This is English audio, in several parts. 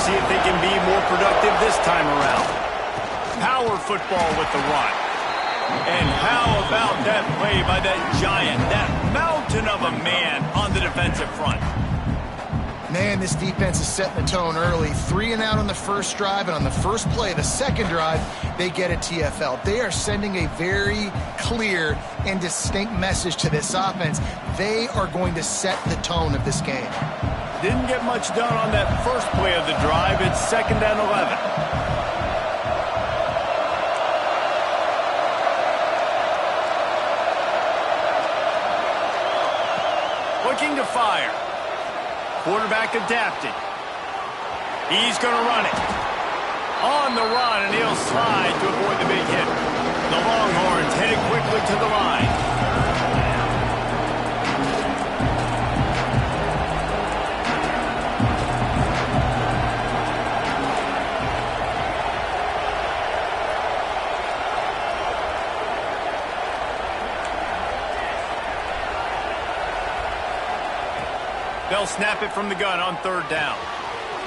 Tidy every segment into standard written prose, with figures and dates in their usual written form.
see if they can be more productive this time around. Power football with the run. And how about that play by that giant, that mountain of a man on the defensive front? Man, this defense is setting the tone early. 3 and out on the first drive, and on the first play, the second drive, they get a TFL. They are sending a very clear and distinct message to this offense. They are going to set the tone of this game. Didn't get much done on that first play of the drive. It's 2nd and 11. Looking to fire. Quarterback adapted. He's going to run it. On the run, and he'll slide to avoid the big hit. The Longhorns headed quickly to the line. They'll snap it from the gun on 3rd down.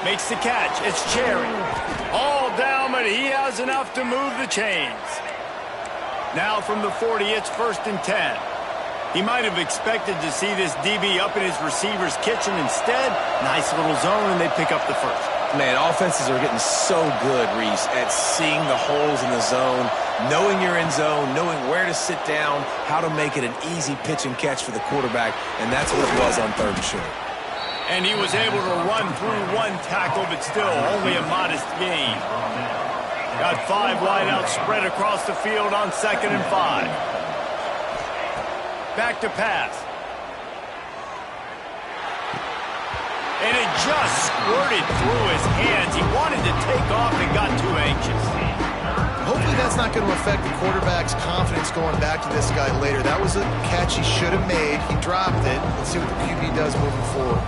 Makes the catch. It's Cherry. All down, but he has enough to move the chains. Now from the 40, it's 1st and 10. He might have expected to see this DB up in his receiver's kitchen. Instead, nice little zone, and they pick up the first. Man, offenses are getting so good, Reese, at seeing the holes in the zone, knowing you're in zone, knowing where to sit down, how to make it an easy pitch and catch for the quarterback, and that's what it was on 3rd and short. And he was able to run through 1 tackle, but still only a modest gain. Got 5 wideouts spread across the field on 2nd and 5. Back to pass. And it just squirted through his hands. He wanted to take off and got too anxious. Hopefully that's not going to affect the quarterback's confidence going back to this guy later. That was a catch he should have made. He dropped it. Let's see what the QB does moving forward.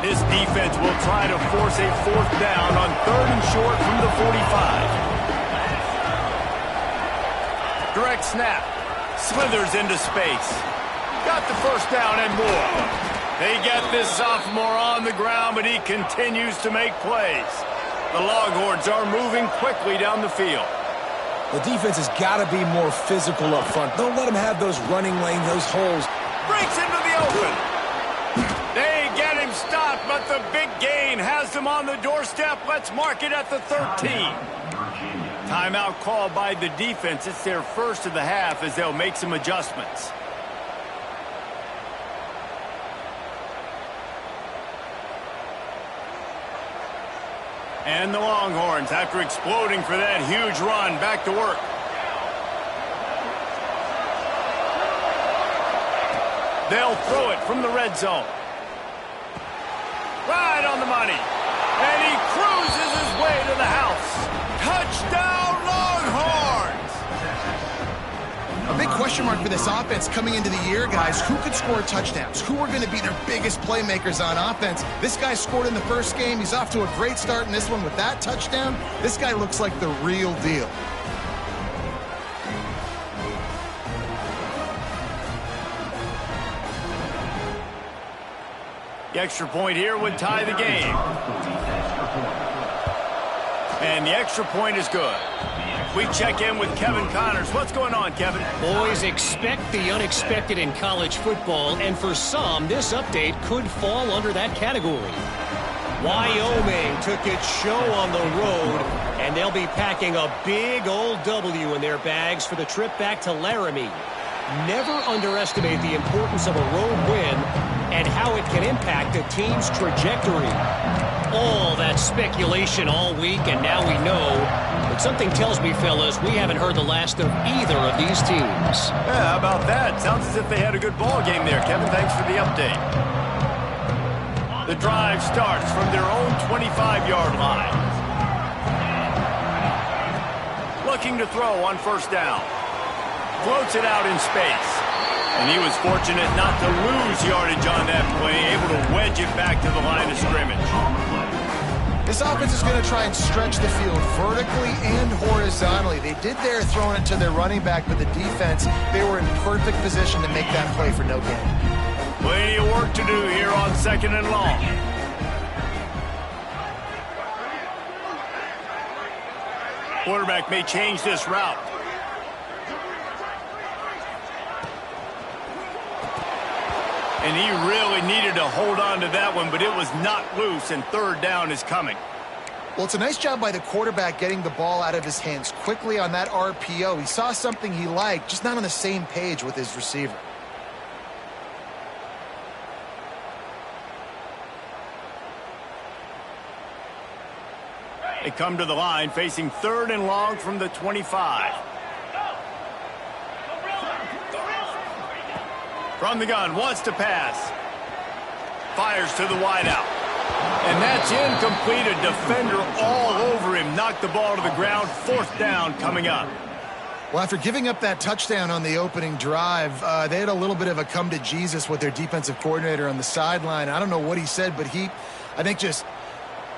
This defense will try to force a 4th down on 3rd and short from the 45. Direct snap. Slithers into space. Got the 1st down and more. They get this sophomore on the ground, but he continues to make plays. The Longhorns are moving quickly down the field. The defense has got to be more physical up front. Don't let them have those running lanes, those holes. Breaks into the open. They get him stopped, but the big gain has them on the doorstep. Let's mark it at the 13. Timeout called by the defense. It's their first of the half as they'll make some adjustments. And the Longhorns, after exploding for that huge run, back to work. They'll throw it from the red zone. Right on the money. And he cruises his way to the house. Touchdown, Longhorns! A big question mark for this offense coming into the year, guys. Who could score touchdowns? Who are going to be their biggest playmakers on offense? This guy scored in the first game. He's off to a great start in this one with that touchdown. This guy looks like the real deal. The extra point here would tie the game. And the extra point is good. We check in with Kevin Connors. What's going on, Kevin? Boys, expect the unexpected in college football, and for some, this update could fall under that category. Wyoming took its show on the road, and they'll be packing a big old W in their bags for the trip back to Laramie. Never underestimate the importance of a road win and how it can impact a team's trajectory. All that speculation all week, and now we know. But something tells me, fellas, we haven't heard the last of either of these teams. Yeah, how about that? Sounds as if they had a good ball game there, Kevin. Thanks for the update. The drive starts from their own 25-yard line. Looking to throw on 1st down. Floats it out in space. And he was fortunate not to lose yardage on that play, able to wedge it back to the line of scrimmage. This offense is going to try and stretch the field vertically and horizontally. They did there throwing it to their running back, but the defense, they were in perfect position to make that play for no gain. Plenty of work to do here on 2nd and long. Quarterback may change this route. And he really needed to hold on to that one, but it was not loose, and 3rd down is coming. Well, it's a nice job by the quarterback getting the ball out of his hands quickly on that RPO. He saw something he liked, just not on the same page with his receiver. They come to the line facing 3rd and long from the 25. From the gun, wants to pass. Fires to the wideout. And that's incomplete. A defender all over him. Knocked the ball to the ground. 4th down coming up. Well, after giving up that touchdown on the opening drive, they had a little bit of a come to Jesus with their defensive coordinator on the sideline. I don't know what he said, but I think, just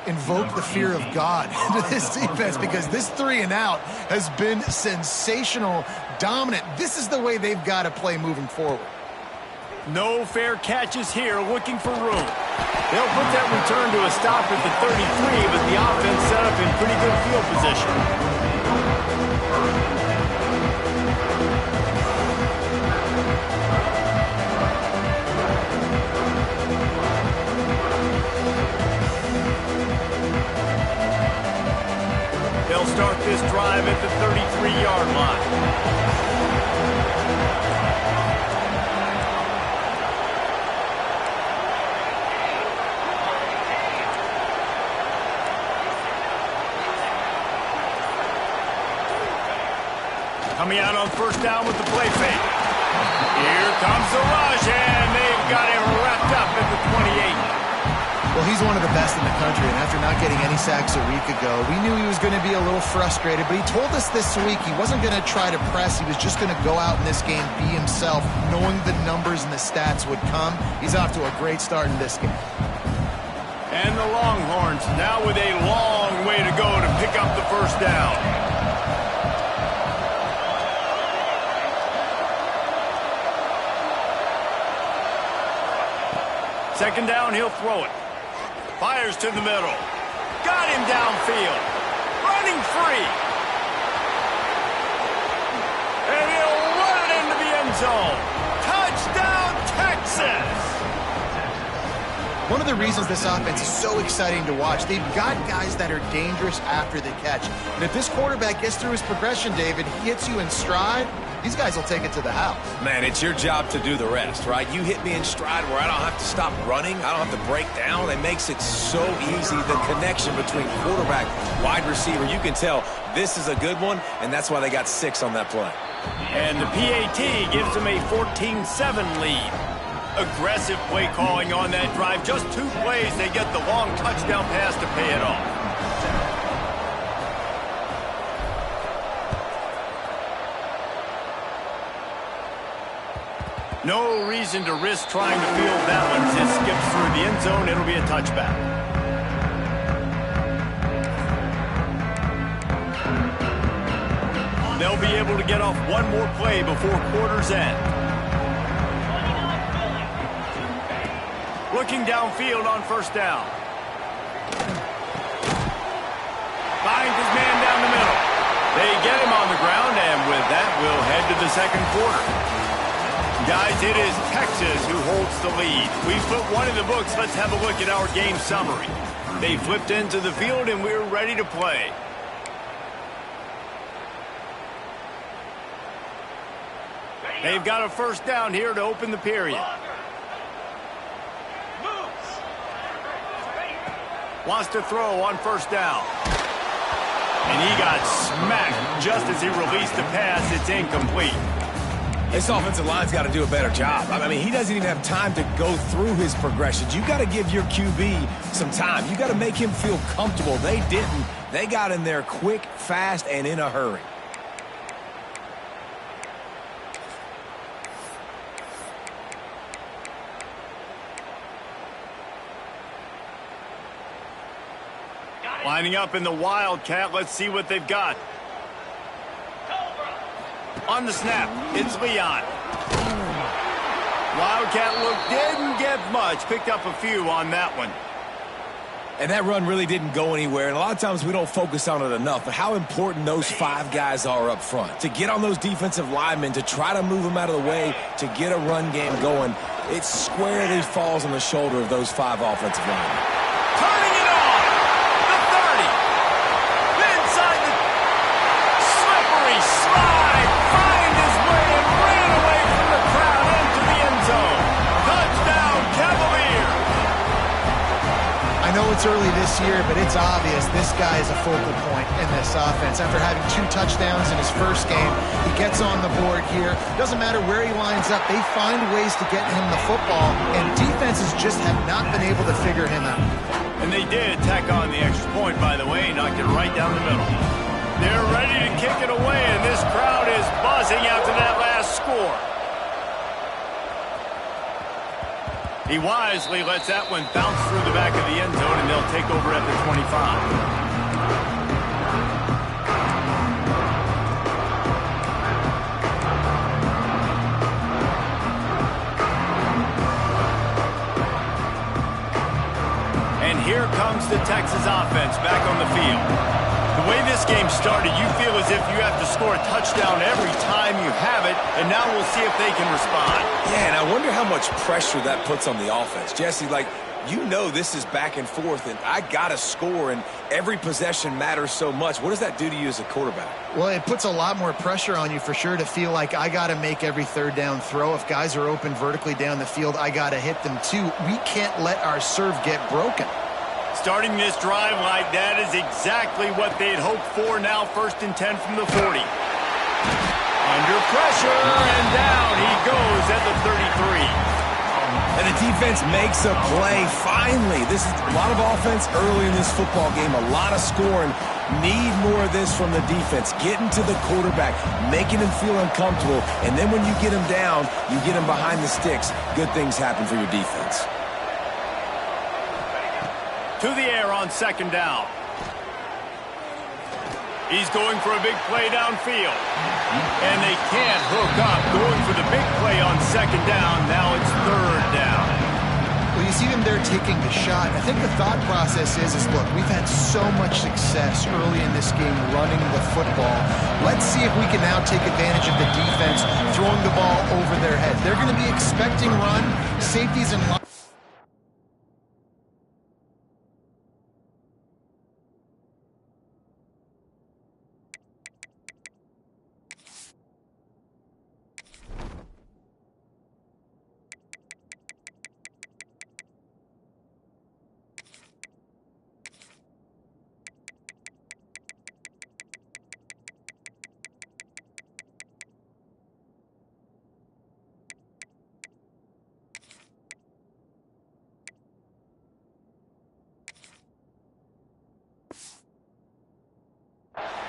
invoked the fear of God into this defense, because this 3 and out has been sensational, dominant. This is the way they've got to play moving forward. No fair catches here, looking for room. They'll put that return to a stop at the 33, but the offense set up in pretty good field position. They'll start this drive at the 33-yard line. Coming out on 1st down with the play fake. Here comes the rush, and they've got him wrapped up at the 28. Well, he's one of the best in the country, and after not getting any sacks a week ago, we knew he was going to be a little frustrated, but he told us this week he wasn't going to try to press. He was just going to go out in this game, be himself, knowing the numbers and the stats would come. He's off to a great start in this game. And the Longhorns now with a long way to go to pick up the 1st down. 2nd down, he'll throw it. Fires to the middle. Got him downfield. Running free. And he'll run it into the end zone. Touchdown, Texas! One of the reasons this offense is so exciting to watch, they've got guys that are dangerous after the catch. And if this quarterback gets through his progression, David, he hits you in stride, these guys will take it to the house. Man, it's your job to do the rest, right? You hit me in stride where I don't have to stop running. I don't have to break down. It makes it so easy, the connection between quarterback, wide receiver. You can tell this is a good one, and that's why they got 6 on that play. And the PAT gives them a 14-7 lead. Aggressive play calling on that drive. Just 2 plays, they get the long touchdown pass to pay it off. No reason to risk trying to field that one. As it skips through the end zone, it'll be a touchback. They'll be able to get off one more play before quarter's end. Looking downfield on 1st down. Finds his man down the middle. They get him on the ground, and with that, we'll head to the 2nd quarter. Guys, it is Texas who holds the lead. We flipped one in the books. Let's have a look at our game summary. They flipped into the field, and we're ready to play. They've got a 1st down here to open the period. Wants to throw on 1st down. And he got smacked just as he released the pass. It's incomplete. This offensive line's got to do a better job. I mean, he doesn't even have time to go through his progressions. You got to give your QB some time. You got to make him feel comfortable. They didn't. They got in there quick, fast, and in a hurry. Lining up in the Wildcat. Let's see what they've got. On the snap, it's Leon. Wildcat look didn't get much. Picked up a few on that one. And that run really didn't go anywhere. And a lot of times we don't focus on it enough. But how important those 5 guys are up front. To get on those defensive linemen, to try to move them out of the way, to get a run game going, it squarely falls on the shoulder of those 5 offensive linemen. Turning it on. The 30. Inside the slippery slide. Find his way and ran away from the crowd into the end zone. Touchdown, Cavaliers. I know it's early this year, but it's obvious this guy is a focal point in this offense. After having 2 touchdowns in his first game, he gets on the board here. Doesn't matter where he lines up, they find ways to get him the football, and defenses just have not been able to figure him out. And they did tack on the extra point, by the way, knocked it right down the middle. They're ready to kick it away, and this crowd is buzzing after that last score. He wisely lets that one bounce through the back of the end zone, and they'll take over at the 25. And here comes the Texas offense back on the field. The way this game started, you feel as if you have to score a touchdown every time you have it, and now we'll see if they can respond. Yeah, and I wonder how much pressure that puts on the offense. Jesse, like, you know this is back and forth, and I got to score, and every possession matters so much. What does that do to you as a quarterback? Well, it puts a lot more pressure on you for sure to feel like I got to make every third down throw. If guys are open vertically down the field, I got to hit them too. We can't let our serve get broken. Starting this drive like that is exactly what they'd hoped for. Now 1st and 10 from the 40. Under pressure, and down he goes at the 33. And the defense makes a play. Finally, this is a lot of offense early in this football game, a lot of scoring. Need more of this from the defense. Getting to the quarterback, making him feel uncomfortable, and then when you get him down, you get him behind the sticks. Good things happen for your defense. To the air on 2nd down. He's going for a big play downfield. And they can't hook up. Going for the big play on 2nd down. Now it's 3rd down. Well, you see them there taking the shot. I think the thought process is look, we've had so much success early in this game running the football. Let's see if we can now take advantage of the defense throwing the ball over their head. They're going to be expecting run. Safeties and line.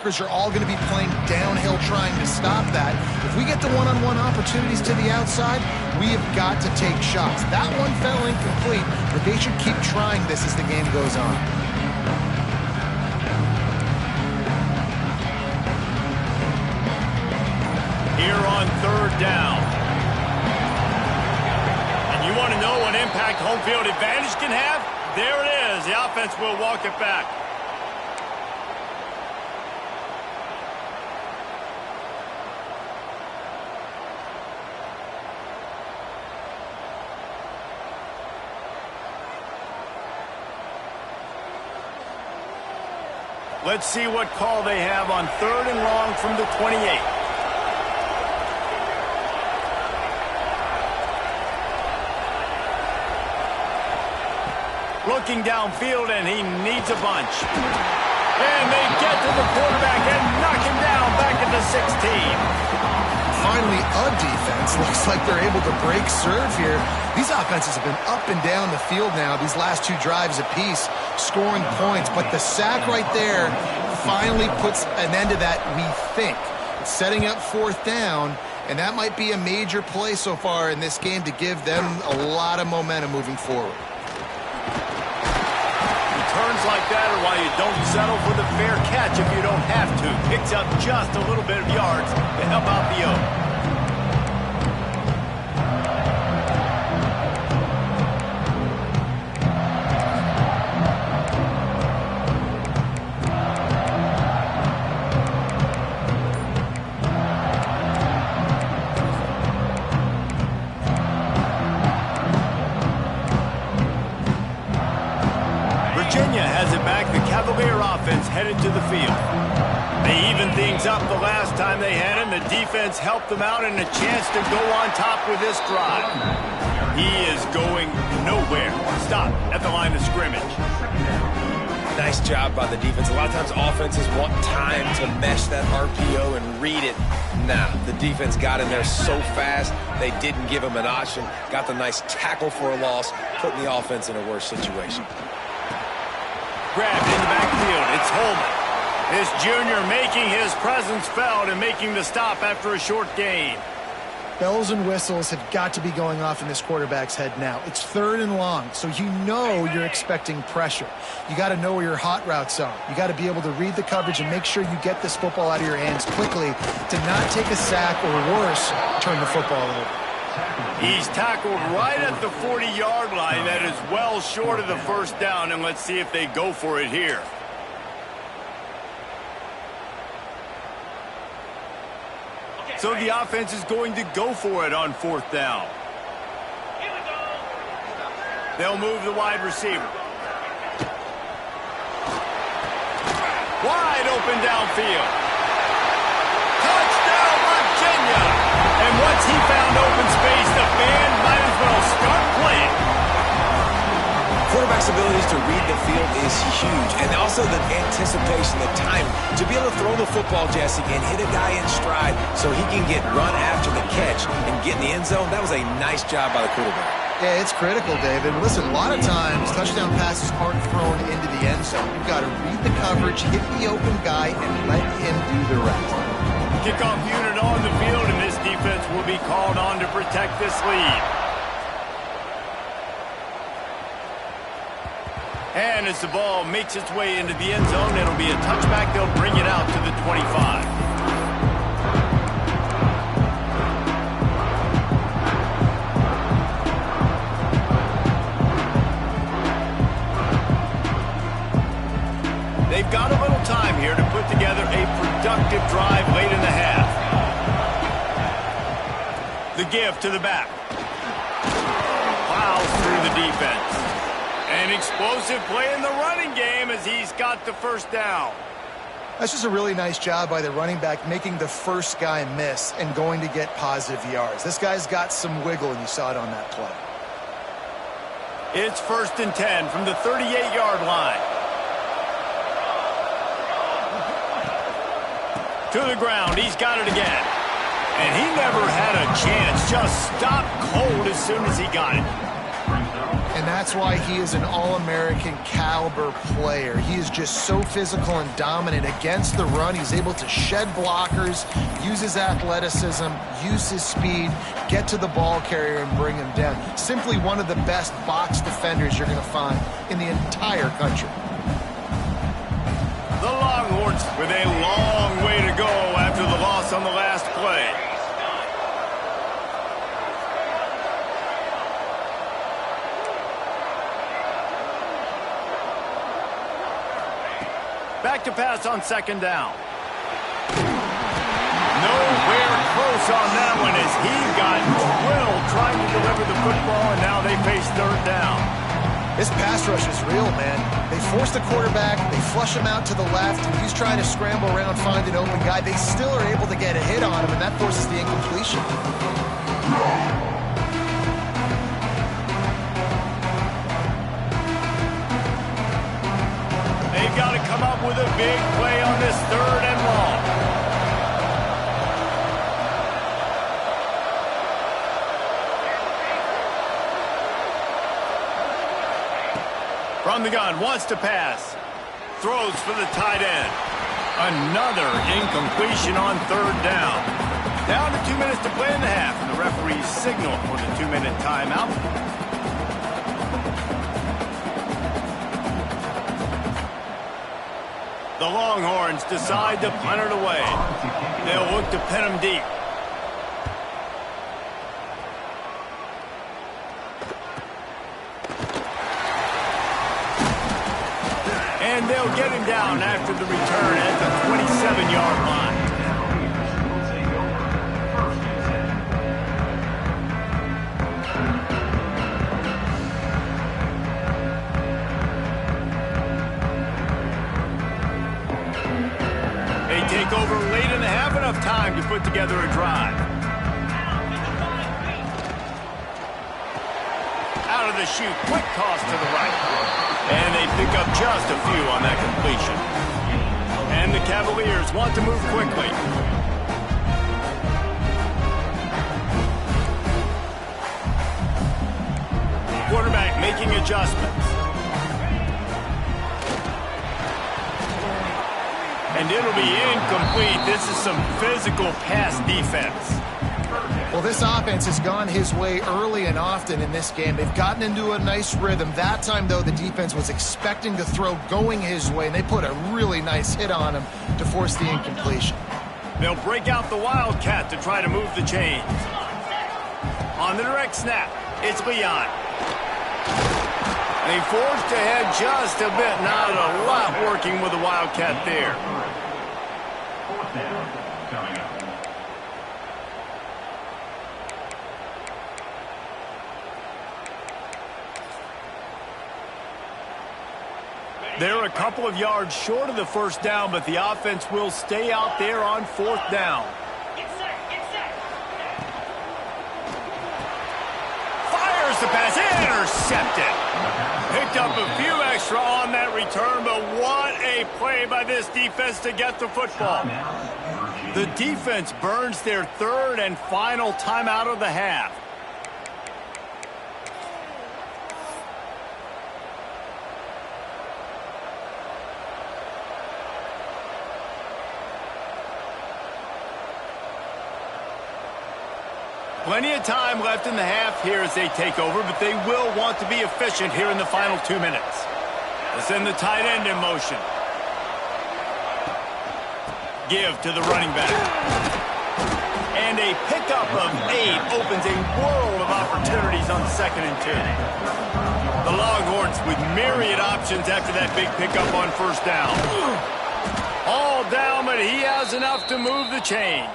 Are all going to be playing downhill trying to stop that. If we get the one-on-one opportunities to the outside, we have got to take shots. That one fell incomplete, but they should keep trying this as the game goes on. Here on 3rd down. And you want to know what impact home field advantage can have? There it is. The offense will walk it back. Let's see what call they have on 3rd and long from the 28. Looking downfield, and he needs a bunch. And they get to the quarterback and knock him down back at the 16. Finally, a defense. Looks like they're able to break serve here. These offenses have been up and down the field now, these last 2 drives apiece, scoring points. But the sack right there finally puts an end to that, we think. Setting up 4th down, and that might be a major play so far in this game to give them a lot of momentum moving forward. Returns like that are why you don't settle for the fair catch if you don't have to. Picks up just a little bit of yards to help out the O. headed to the field. They evened things up the last time they had him. The defense helped them out and a chance to go on top with this drive. He is going nowhere. Stop at the line of scrimmage. Nice job by the defense. A lot of times offenses want time to mesh that RPO and read it. Nah, the defense got in there so fast, they didn't give him an option. Got the nice tackle for a loss, putting the offense in a worse situation. Grabbed in the backfield. It's Holman. This junior making his presence felt and making the stop after a short gain. Bells and whistles have got to be going off in this quarterback's head now. It's 3rd and long, so you know you're expecting pressure. You got to know where your hot routes are. You got to be able to read the coverage and make sure you get this football out of your hands quickly to not take a sack or worse, turn the football over. He's tackled right at the 40-yard line. That is well short of the first down, and let's see if they go for it here. So the offense is going to go for it on 4th down. They'll move the wide receiver. Wide open downfield. Touchdown, Virginia! And once he found open space, the fans might as well start playing. Quarterback's abilities to read the field is huge, and also the anticipation, the time to be able to throw the football, Jesse, and hit a guy in stride so he can get run after the catch and get in the end zone. That was a nice job by the quarterback. Yeah, it's critical, David. Listen, a lot of times touchdown passes aren't thrown into the end zone. You've got to read the coverage, hit the open guy, and let him do the rest. Kickoff unit on the field, and this defense will be called on to protect this lead. And as the ball makes its way into the end zone, it'll be a touchback. They'll bring it out to the 25. They've got a little time here to put together a productive drive late in the half. The give to the back. Plows through the defense. An explosive play in the running game as he's got the first down. That's just a really nice job by the running back, making the first guy miss and going to get positive yards. This guy's got some wiggle, and you saw it on that play. It's 1st and 10 from the 38-yard line. To the ground, he's got it again. And he never had a chance, just stopped cold as soon as he got it. And that's why he is an All-American caliber player. He is just so physical and dominant against the run. He's able to shed blockers, use his athleticism, use his speed, get to the ball carrier and bring him down. Simply one of the best box defenders you're going to find in the entire country. The Longhorns with a long way to go after the loss on the last play. Back to pass on 2nd down. Nowhere close on that one as he got drilled trying to deliver the football, and now they face 3rd down. This pass rush is real, man. They force the quarterback, they flush him out to the left, and he's trying to scramble around, find an open guy. They still are able to get a hit on him, and that forces the incompletion. They've got to come up with a big play on this 3rd and long. From the gun, wants to pass. Throws for the tight end. Another incompletion on 3rd down. Down to 2 minutes to play in the half, and the referees signal for the 2-minute timeout. The Longhorns decide to punt it away. They'll look to pin him deep. And they'll get him down after the return at the 27-yard line. put together a drive. Out of the chute, quick toss to the right. And they pick up just a few on that completion. And the Cavaliers want to move quickly. Quarterback making adjustments. And it'll be incomplete. This is some physical pass defense. Well, this offense has gone his way early and often in this game. They've gotten into a nice rhythm. That time, though, the defense was expecting the throw going his way, and they put a really nice hit on him to force the incompletion. They'll break out the Wildcat to try to move the chains. On the direct snap, it's Leon. They forced ahead just a bit. Not a lot working with the Wildcat there. They're a couple of yards short of the first down, but the offense will stay out there on fourth down. Fires the pass, intercepted. Picked up a few extra on that return, but what a play by this defense to get the football. The defense burns their third and final timeout of the half. Plenty of time left in the half here as they take over, but they will want to be efficient here in the final 2 minutes. They'll send the tight end in motion. Give to the running back. And a pickup of 8 opens a world of opportunities on 2nd and 2. The Longhorns with myriad options after that big pickup on first down. All down, but he has enough to move the chains.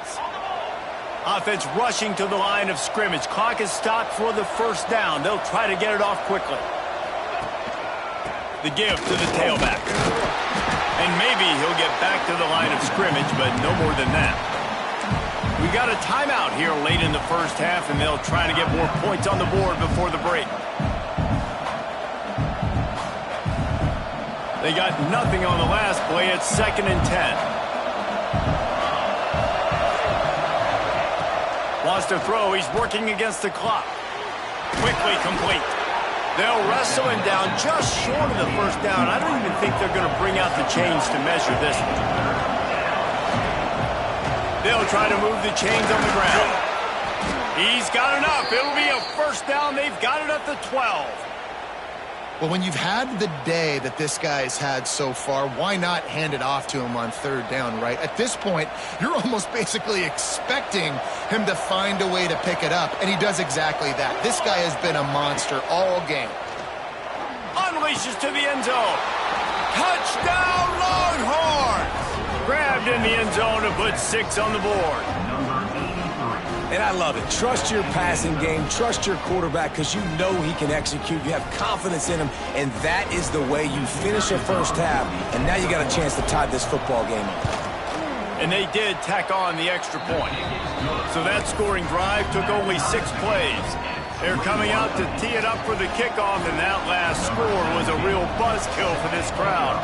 Offense rushing to the line of scrimmage. Clock is stopped for the first down. They'll try to get it off quickly. The give to the tailback. And maybe he'll get back to the line of scrimmage, but no more than that. We got a timeout here late in the first half, and they'll try to get more points on the board before the break. They got nothing on the last play. It's 2nd and 10. Wants to throw. He's working against the clock. Quickly complete. They'll wrestle him down just short of the first down. I don't even think they're going to bring out the chains to measure this one. They'll try to move the chains on the ground. He's got enough. It'll be a first down. They've got it at the 12. Well, when you've had the day that this guy's had so far, why not hand it off to him on 3rd down, right? At this point, you're almost basically expecting him to find a way to pick it up, and he does exactly that. This guy has been a monster all game. Unleashes to the end zone. Touchdown, Longhorns! Grabbed in the end zone to put 6 on the board. And I love it. Trust your passing game. Trust your quarterback because you know he can execute. You have confidence in him, and that is the way you finish a first half. And now you got a chance to tie this football game up. And they did tack on the extra point. So that scoring drive took only 6 plays. They're coming out to tee it up for the kickoff, and that last score was a real buzzkill for this crowd.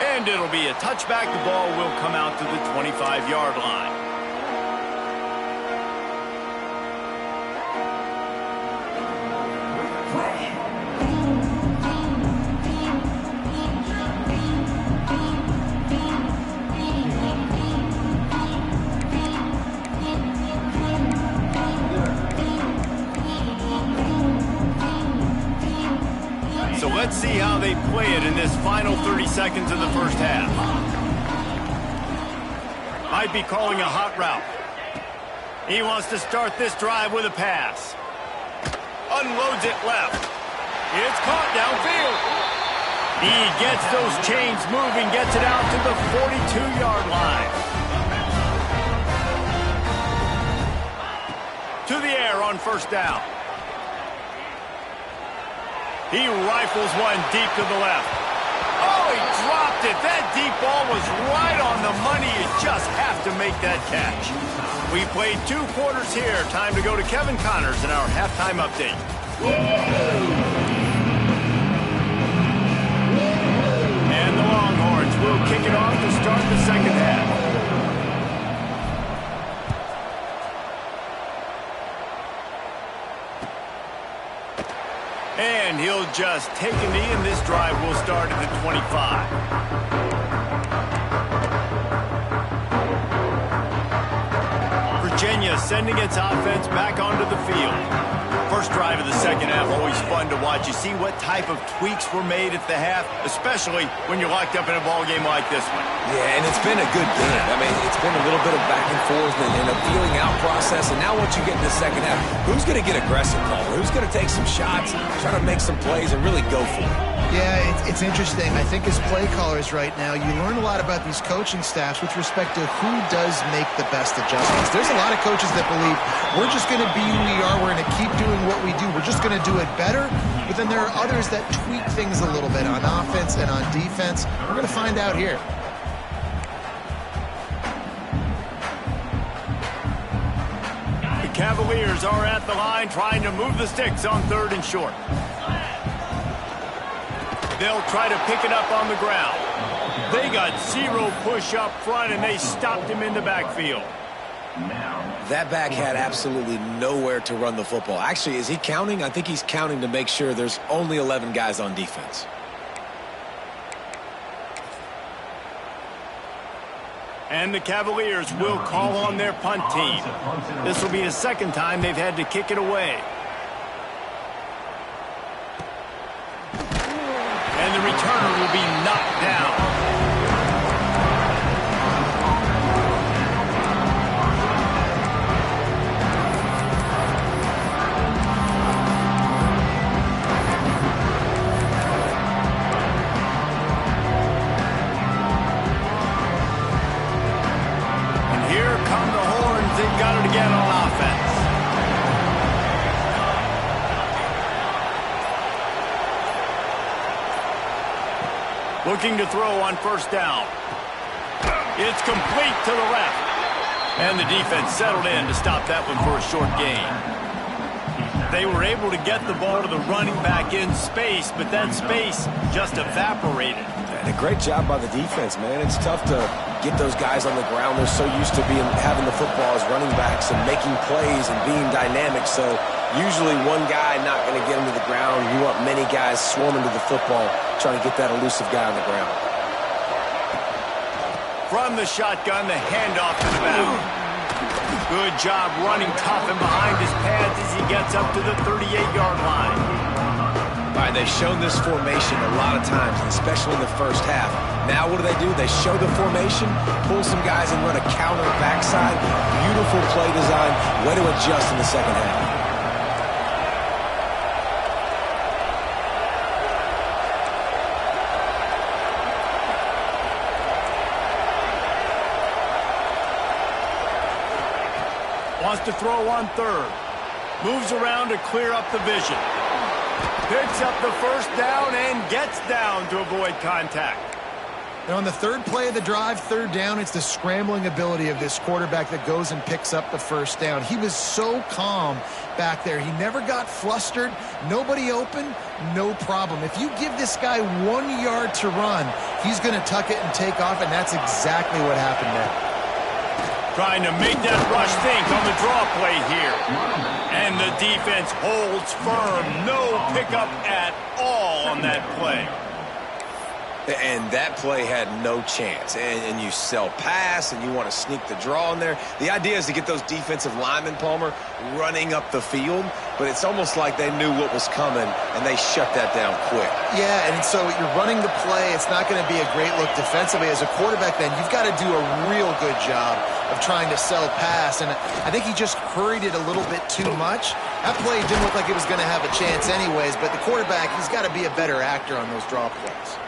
And it'll be a touchback. The ball will come out to the 25-yard line. So let's see how they play it in this final 30 seconds of the first half. Might be calling a hot route. He wants to start this drive with a pass. Unloads it left. It's caught downfield. He gets those chains moving, gets it out to the 42-yard line. To to the air on first down. He rifles one deep to the left. Oh, he dropped it. That deep ball was right on the money. You just have to make that catch. We played 2 quarters here. Time to go to Kevin Connors in our halftime update. And the Longhorns will kick it off to start the second half. And he'll just take a knee, and this drive will start at the 25. Virginia sending its offense back onto the field. First drive of the second half, always fun to watch. You see what type of tweaks were made at the half, especially when you're locked up in a ball game like this one. Yeah, and it's been a good game. I mean, it's been a little bit of back and forth and a feeling out process. And now once you get in the second half, who's going to get aggressive, Palmer? Who's going to take some shots, try to make some plays, and really go for it? Yeah, it's interesting. I think as play callers right now, you learn a lot about these coaching staffs with respect to who does make the best adjustments. There's a lot of coaches that believe we're just going to be who we are. We're going to keep doing what we do. We're just going to do it better. But then there are others that tweak things a little bit on offense and on defense. We're going to find out here. The Cavaliers are at the line trying to move the sticks on 3rd and short. They'll try to pick it up on the ground. They got 0 push up front, and they stopped him in the backfield. That back had absolutely nowhere to run the football. Actually, is he counting? I think he's counting to make sure there's only 11 guys on defense. And the Cavaliers will call on their punt team. This will be the second time they've had to kick it away. And the returner will be knocked down. And here come the Horns. They've got it again on offense. Looking to throw on first down. It's complete to the left. And the defense settled in to stop that one for a short gain. They were able to get the ball to the running back in space, but that space just evaporated. And a great job by the defense, man. It's tough to get those guys on the ground. They're so used to having the football as running backs and making plays and being dynamic. So usually one guy not going to get him to the ground. You want many guys swarming to the football, trying to get that elusive guy on the ground. From the shotgun, the handoff to the back. Good job running tough and behind his pads as he gets up to the 38-yard line. All right, they've shown this formation a lot of times, especially in the first half. Now what do? They show the formation, pull some guys and run a counter backside. Beautiful play design. Way to adjust in the second half. Wants to throw on 3rd. Moves around to clear up the vision. Picks up the first down and gets down to avoid contact. And on the 3rd play of the drive, 3rd down, it's the scrambling ability of this quarterback that goes and picks up the first down. He was so calm back there. He never got flustered. Nobody open, no problem. If you give this guy 1 yard to run, he's going to tuck it and take off, and that's exactly what happened there. Trying to make that rush think on the draw play here. And the defense holds firm. No pickup at all on that play. And that play had no chance. And you sell pass, and you want to sneak the draw in there. The idea is to get those defensive linemen, Palmer, running up the field. But it's almost like they knew what was coming, and they shut that down quick. Yeah, and so you're running the play. It's not going to be a great look defensively. As a quarterback, then, you've got to do a real good job of trying to sell pass. And I think he just hurried it a little bit too much. That play didn't look like it was going to have a chance anyways. But the quarterback, he's got to be a better actor on those draw plays.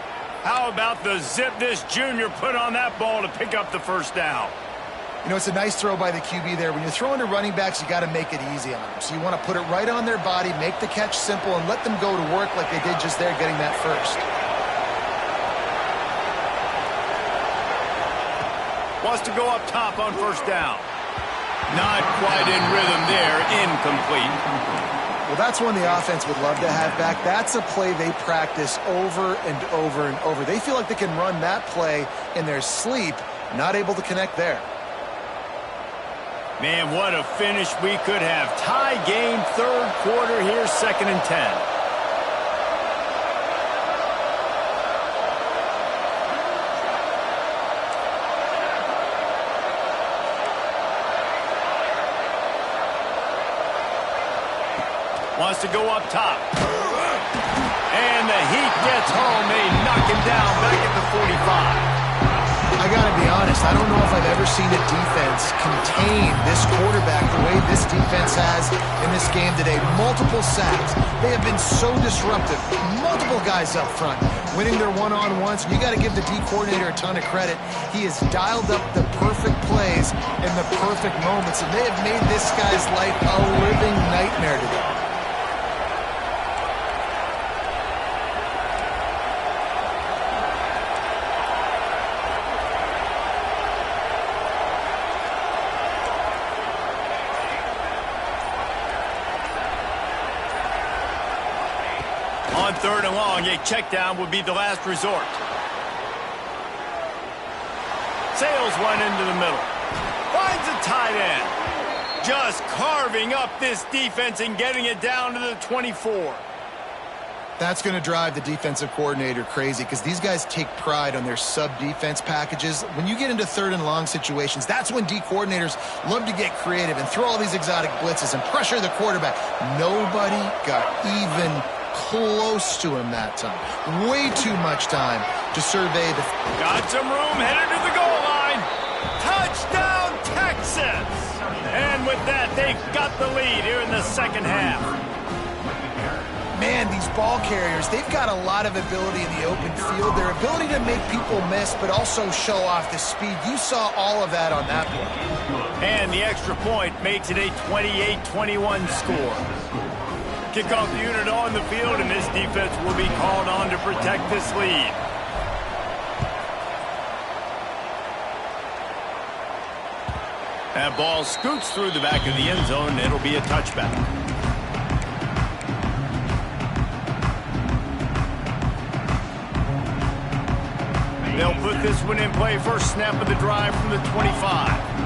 How about the zip this junior put on that ball to pick up the first down? You know, it's a nice throw by the QB there. When you're throwing to running backs, you got to make it easy on them. So you want to put it right on their body, make the catch simple, and let them go to work like they did just there, getting that first. Wants to go up top on first down. Not quite in rhythm there. Incomplete. Well, that's one the offense would love to have back. That's a play they practice over and over and over. They feel like they can run that play in their sleep, not able to connect there. Man, what a finish we could have. Tie game, third quarter here, 2nd and 10. Wants to go up top. And the heat gets home. They knock him down back at the 45. I got to be honest, I don't know if I've ever seen a defense contain this quarterback the way this defense has in this game today. Multiple sacks. They have been so disruptive. Multiple guys up front, winning their one-on-ones. You got to give the D coordinator a ton of credit. He has dialed up the perfect plays and the perfect moments, and they have made this guy's life a living nightmare today. On 3rd and long, a check down would be the last resort. Sails one into the middle. Finds a tight end. Just carving up this defense and getting it down to the 24. That's going to drive the defensive coordinator crazy because these guys take pride on their sub-defense packages. When you get into 3rd and long situations, that's when D coordinators love to get creative and throw all these exotic blitzes and pressure the quarterback. Nobody got even close to him that time. Way too much time to survey the... Got some room, headed to the goal line. Touchdown, Texas! And with that, they've got the lead here in the 2nd half. Man, these ball carriers, they've got a lot of ability in the open field. Their ability to make people miss, but also show off the speed. You saw all of that on that play. And the extra point makes it a 28-21 score. Kickoff unit on the field, and this defense will be called on to protect this lead. That ball scoots through the back of the end zone, and it'll be a touchback. They'll put this one in play. First snap of the drive from the 25.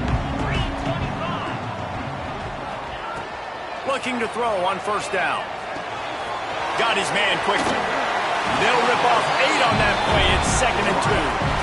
Looking to throw on first down. Got his man quickly. They'll rip off 8 on that play. It's 2nd and 2.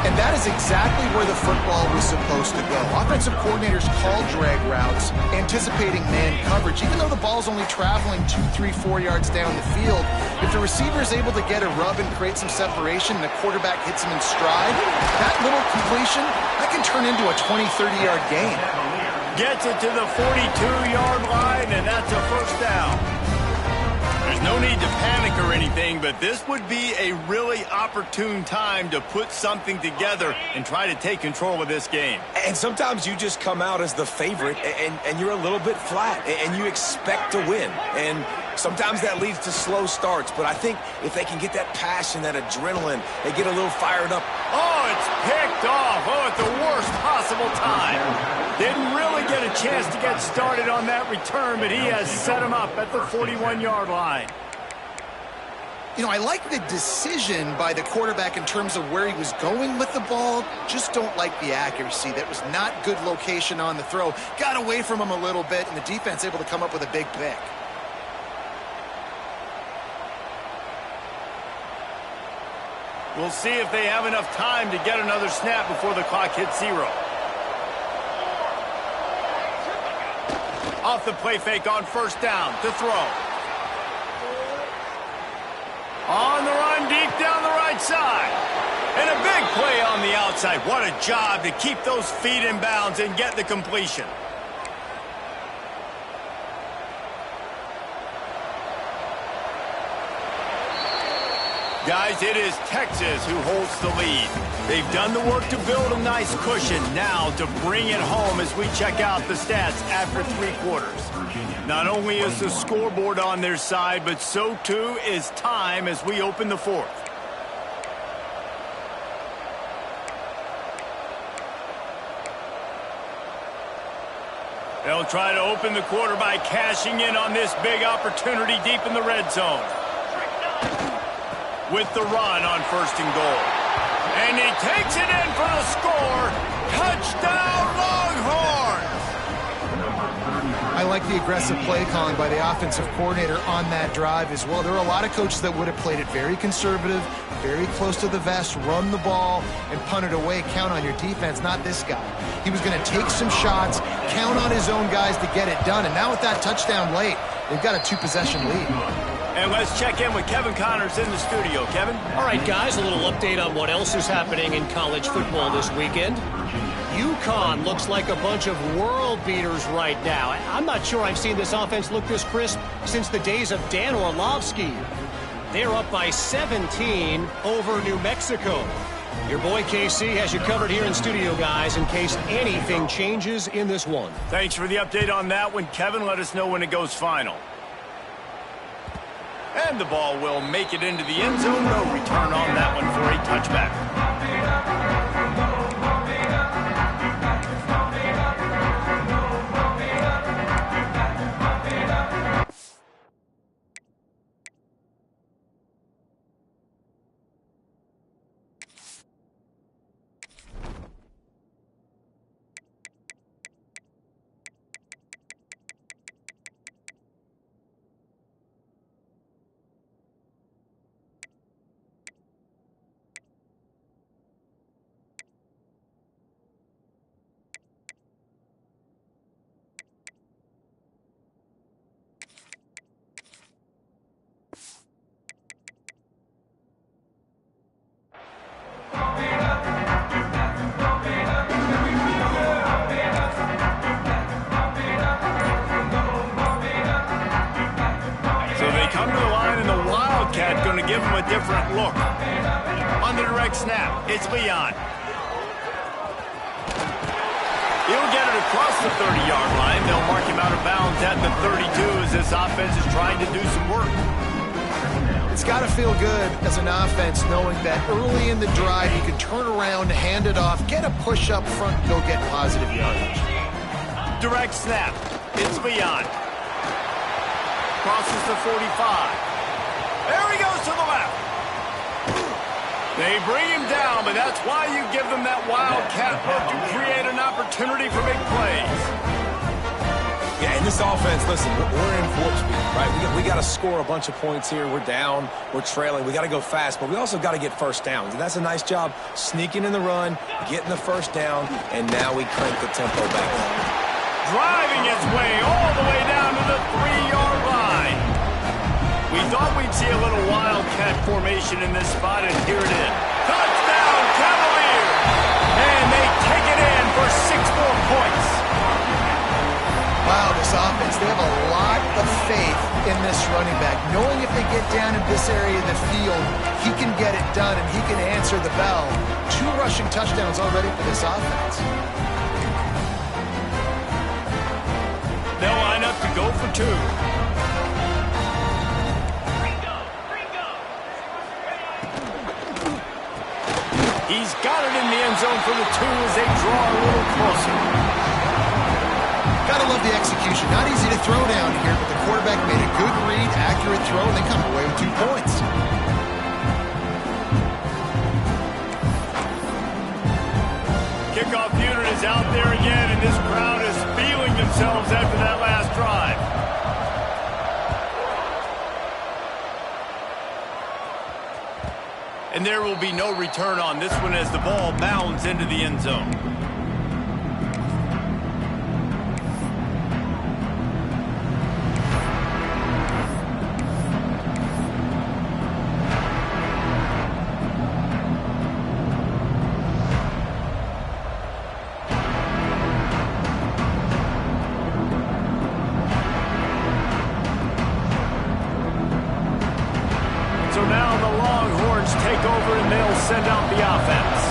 And that is exactly where the football was supposed to go. Offensive coordinators call drag routes, anticipating man coverage. Even though the ball's only traveling 2, 3, 4 yards down the field, if the receiver is able to get a rub and create some separation and the quarterback hits him in stride, that little completion, that can turn into a 20, 30-yard gain. Gets it to the 42-yard line, and that's a first down. There's no need to panic or anything, but this would be a really opportune time to put something together and try to take control of this game. And sometimes you just come out as the favorite, and you're a little bit flat, and you expect to win. And sometimes that leads to slow starts, but I think if they can get that passion, that adrenaline, they get a little fired up. Oh, it's picked off. Oh, at the worst possible time. Didn't really get a chance to get started on that return, but he has set him up at the 41-yard line. You know, I like the decision by the quarterback in terms of where he was going with the ball. Just don't like the accuracy. That was not good location on the throw. Got away from him a little bit, and the defense able to come up with a big pick. We'll see if they have enough time to get another snap before the clock hits 0. Off the play fake on first down to throw. On the run deep down the right side. And a big play on the outside. What a job to keep those feet in bounds and get the completion. Guys, it is Texas who holds the lead. They've done the work to build a nice cushion. Now to bring it home as we check out the stats after 3 quarters. Not only is the scoreboard on their side, but so too is time as we open the 4th. They'll try to open the quarter by cashing in on this big opportunity deep in the red zone. With the run on 1st and goal. And he takes it in for the score. Touchdown, Longhorns! I like the aggressive play calling by the offensive coordinator on that drive as well. There are a lot of coaches that would have played it very conservative, very close to the vest, run the ball, and punt it away. Count on your defense, not this guy. He was going to take some shots, count on his own guys to get it done. And now with that touchdown late, they've got a 2-possession lead. And let's check in with Kevin Connors in the studio. Kevin? All right, guys, a little update on what else is happening in college football this weekend. UConn looks like a bunch of world beaters right now. I'm not sure I've seen this offense look this crisp since the days of Dan Orlovsky. They're up by 17 over New Mexico. Your boy KC has you covered here in studio, guys, in case anything changes in this one. Thanks for the update on that one, Kevin. Let us know when it goes final. And the ball will make it into the end zone. No return on that one for a touchback. Going to give him a different look. On the direct snap, it's Leon. He'll get it across the 30-yard line. They'll mark him out of bounds at the 32 as this offense is trying to do some work. It's got to feel good as an offense knowing that early in the drive you can turn around, hand it off, get a push up front, and go get positive yardage. Direct snap, it's Leon. Crosses the 45. There he goes to the left. They bring him down, but that's why you give them that wildcat look to create an opportunity for big plays. Yeah, in this offense, listen, we're in warp speed, right? We got to score a bunch of points here. We're down. We're trailing. We got to go fast, but we also got to get first downs. And that's a nice job sneaking in the run, getting the first down, and now we crank the tempo back up. Driving its way all the way down to the 3-yard line. We thought we'd see a little wildcat formation in this spot, and here it is. Touchdown, Cavaliers! And they take it in for 6 more points. Wow, this offense, they have a lot of faith in this running back, knowing if they get down in this area of the field, he can get it done, and he can answer the bell. 2 rushing touchdowns already for this offense. They'll line up to go for 2. He's got it in the end zone for the 2 as they draw a little closer. Gotta love the execution. Not easy to throw down here, but the quarterback made a good read, accurate throw, and they come away with 2 points. Kickoff unit is out there again, and this crowd is feeling themselves after that last drive. And there will be no return on this one as the ball bounds into the end zone. So now the Longhorns take over, and they'll send out the offense.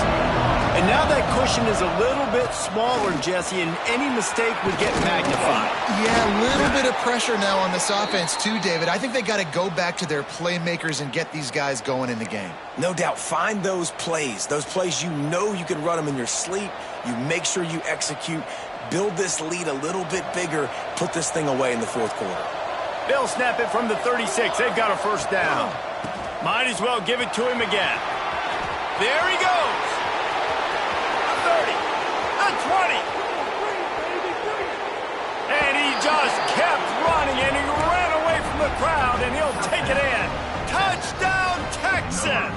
And now that cushion is a little bit smaller, Jesse, and any mistake would get magnified. Yeah, a little bit of pressure now on this offense too, David. I think they got to go back to their playmakers and get these guys going in the game. No doubt. Find those plays you know you can run them in your sleep. You make sure you execute. Build this lead a little bit bigger. Put this thing away in the fourth quarter. They'll snap it from the 36. They've got a first down. Might as well give it to him again. There he goes. The 30. The 20. And he just kept running, and he ran away from the crowd, and he'll take it in. Touchdown, Texas!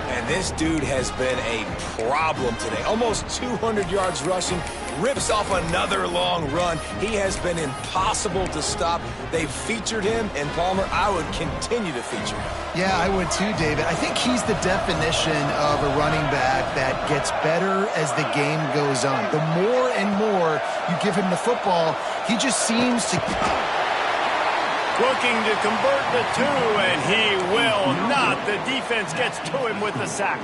And this dude has been a problem today. Almost 200 yards rushing, rips off another long run. He has been impossible to stop. They've featured him, and Palmer, I would continue to feature him. Yeah, I would too, David. I think he's the definition of a running back that gets better as the game goes on. The more and more you give him the football, he just seems to... Looking to convert the two, and he will not. The defense gets to him with the sack.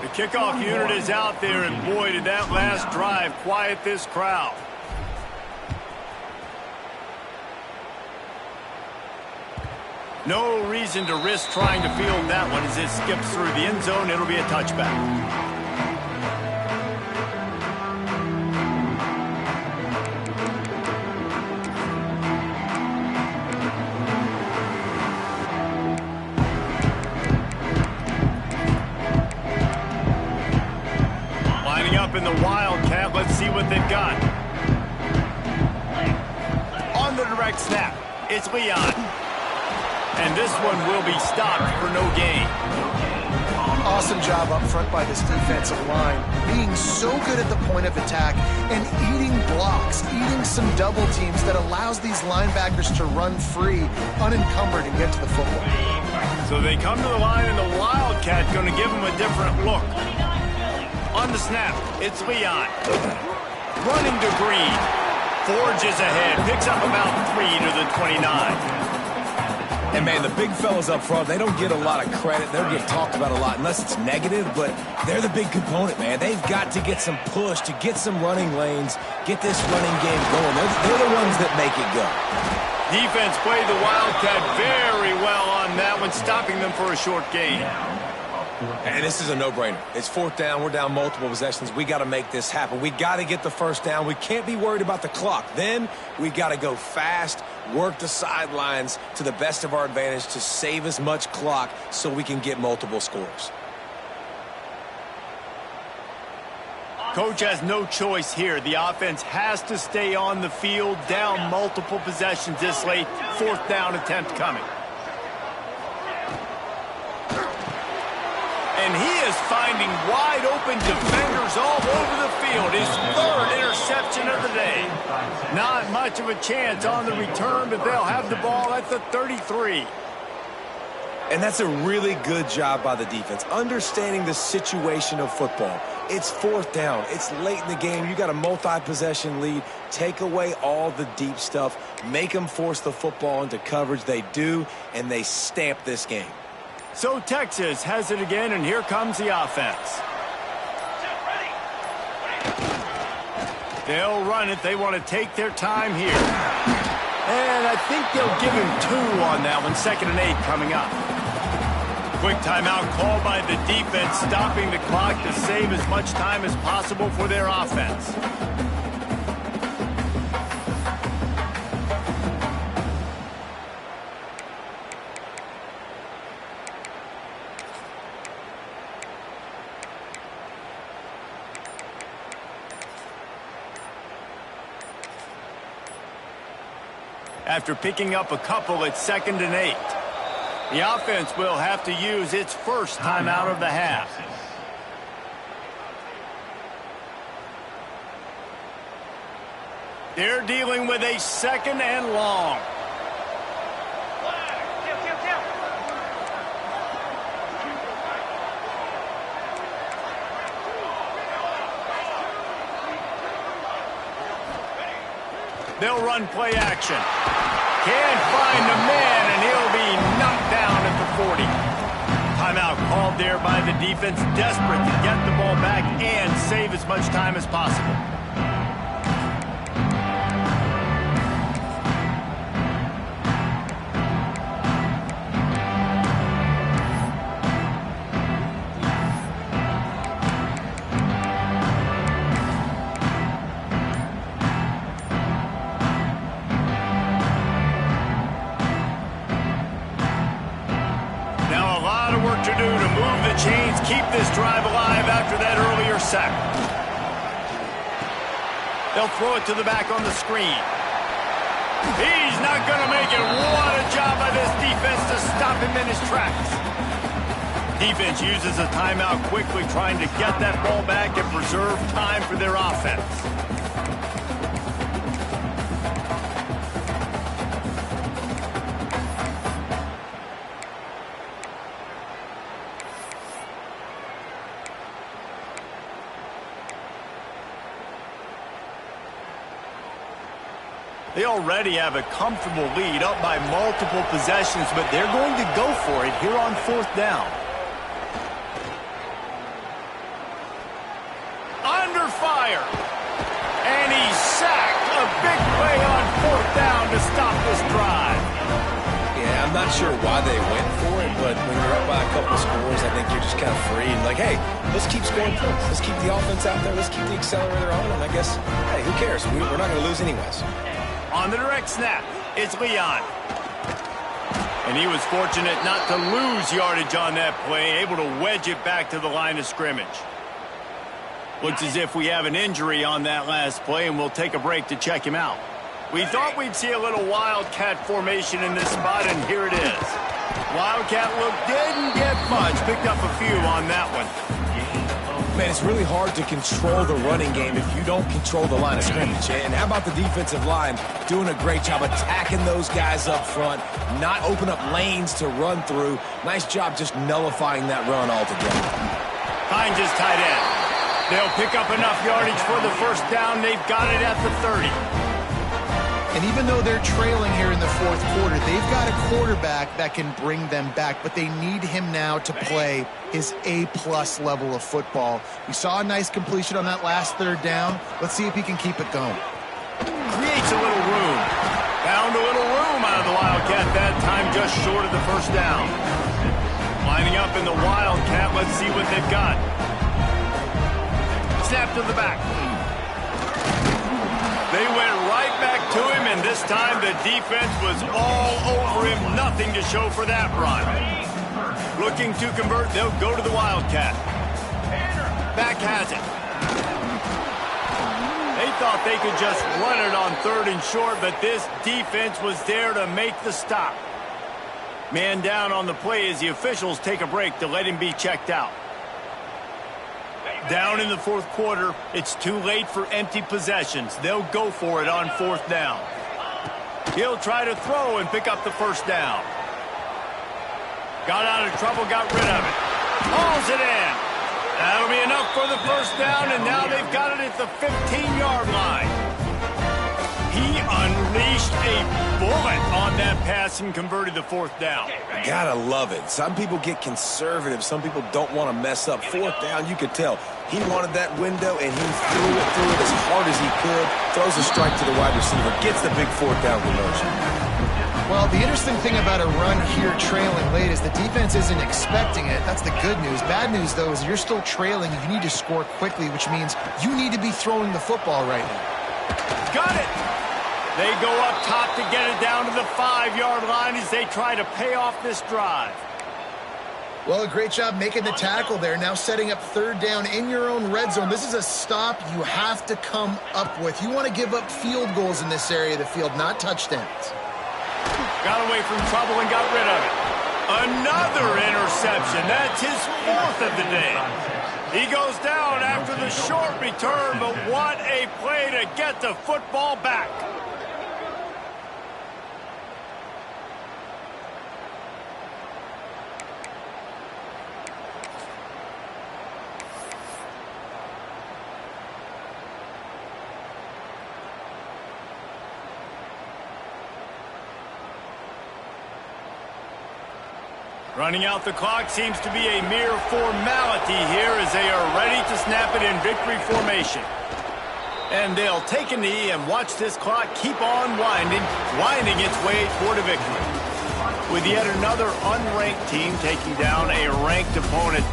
The kickoff unit is out there, and boy, did that last drive quiet this crowd. No reason to risk trying to field that one as it skips through the end zone. It'll be a touchback. In the Wildcat, let's see what they've got. On the direct snap, it's Leon. And this one will be stopped for no gain. Awesome job up front by this defensive line, being so good at the point of attack and eating blocks, eating some double teams that allows these linebackers to run free, unencumbered, and get to the football. So they come to the line, and the Wildcat going to give them a different look. On the snap, it's Leon. Running to Green. Forges ahead. Picks up about 3 to the 29. And, man, the big fellas up front, they don't get a lot of credit. They don't get talked about a lot unless it's negative, but they're the big component, man. They've got to get some push, to get some running lanes, get this running game going. They're the ones that make it go. Defense played the Wildcat very well on that one, stopping them for a short gain. And this is a no-brainer. It's fourth down. We're down multiple possessions. We got to make this happen. We got to get the first down. We can't be worried about the clock. Then we got to go fast, work the sidelines to the best of our advantage to save as much clock so we can get multiple scores. Coach has no choice here. The offense has to stay on the field, down multiple possessions this late. Fourth down attempt coming. And he is finding wide-open defenders all over the field. His third interception of the day. Not much of a chance on the return, but they'll have the ball at the 33. And that's a really good job by the defense, understanding the situation of football. It's fourth down. It's late in the game. You got a multi-possession lead. Take away all the deep stuff. Make them force the football into coverage. They do, and they stamp this game. So Texas has it again, and here comes the offense. They'll run it. They want to take their time here. And I think they'll give him 2 on that one. 2nd and 8 coming up. Quick timeout called by the defense, stopping the clock to save as much time as possible for their offense. After picking up a couple at 2nd and 8. The offense will have to use its first timeout of the half. They're dealing with a 2nd and long. They'll run play action. Can't find a man, and he'll be knocked down at covered there by the defense, desperate to get the ball back and save as much time as possible. To do to move the chains, keep this drive alive after that earlier sack. They'll throw it to the back on the screen. He's not going to make it. What a job by this defense to stop him in his tracks. Defense uses a timeout quickly, trying to get that ball back and preserve time for their offense. They already have a comfortable lead, up by multiple possessions, but they're going to go for it here on 4th down. Under fire. And he's sacked. A big play on 4th down to stop this drive. Yeah, I'm not sure why they went for it, but when you're up by a couple scores, I think you're just kind of free. And like, hey, let's keep scoring points. Let's keep the offense out there. Let's keep the accelerator on. And I guess, hey, who cares? We're not going to lose anyways. On the direct snap, it's Leon. And he was fortunate not to lose yardage on that play, able to wedge it back to the line of scrimmage. Looks as if we have an injury on that last play, and we'll take a break to check him out. We thought we'd see a little wildcat formation in this spot, and here it is. Wildcat look didn't get much, picked up a few on that one. Man, it's really hard to control the running game if you don't control the line of scrimmage. And how about the defensive line doing a great job attacking those guys up front, not open up lanes to run through. Nice job just nullifying that run altogether. Hines is tight end. They'll pick up enough yardage for the 1st down. They've got it at the 30. And even though they're trailing here in the 4th quarter, they've got a quarterback that can bring them back, but they need him now to play his A-plus level of football. We saw a nice completion on that last 3rd down. Let's see if he can keep it going. Creates a little room. Found a little room out of the Wildcat that time, just short of the 1st down. Lining up in the Wildcat, let's see what they've got. Snap to the back. They went right back to him, and this time the defense was all over him. Nothing to show for that run. Looking to convert, they'll go to the Wildcat. Back has it. They thought they could just run it on 3rd and short, but this defense was there to make the stop. Man down on the play as the officials take a break to let him be checked out. Down in the 4th quarter, it's too late for empty possessions. They'll go for it on 4th down. He'll try to throw and pick up the 1st down. Got out of trouble, got rid of it. Hauls it in. That'll be enough for the 1st down, and now they've got it at the 15-yard line. He unleashed a bullet on that pass and converted the 4th down. Gotta love it. Some people get conservative. Some people don't want to mess up. 4th down, you could tell. He wanted that window, and he threw it as hard as he could. Throws a strike to the wide receiver. Gets the big 4th down conversion. Well, the interesting thing about a run here trailing late is the defense isn't expecting it. That's the good news. Bad news, though, is you're still trailing. You need to score quickly, which means you need to be throwing the football right now. Got it! They go up top to get it down to the 5-yard line as they try to pay off this drive. Well, a great job making the tackle there. Now setting up 3rd down in your own red zone. This is a stop you have to come up with. You want to give up field goals in this area of the field, not touchdowns. Got away from trouble and got rid of it. Another interception. That's his 4th of the day. He goes down after the short return, but what a play to get the football back. Running out the clock seems to be a mere formality here as they are ready to snap it in victory formation. And they'll take a knee and watch this clock keep on winding its way toward a victory. With yet another unranked team taking down a ranked opponent,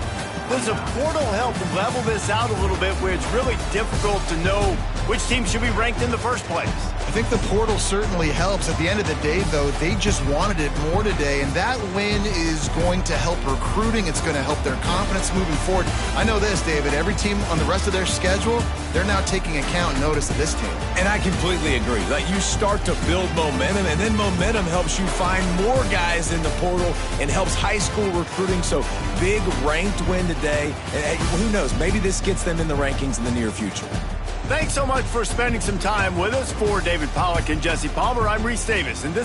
does the portal help level this out a little bit where it's really difficult to know which team should be ranked in the first place? I think the portal certainly helps. At the end of the day, though, they just wanted it more today, and that win is going to help recruiting. It's going to help their confidence moving forward. I know this, David, every team on the rest of their schedule, they're now taking account and notice of this team. And I completely agree. Like, you start to build momentum, and then momentum helps you find more guys in the portal and helps high school recruiting. So big ranked win today. And who knows, maybe this gets them in the rankings in the near future. Thanks so much for spending some time with us. For David Pollack and Jesse Palmer, I'm Reese Davis, and this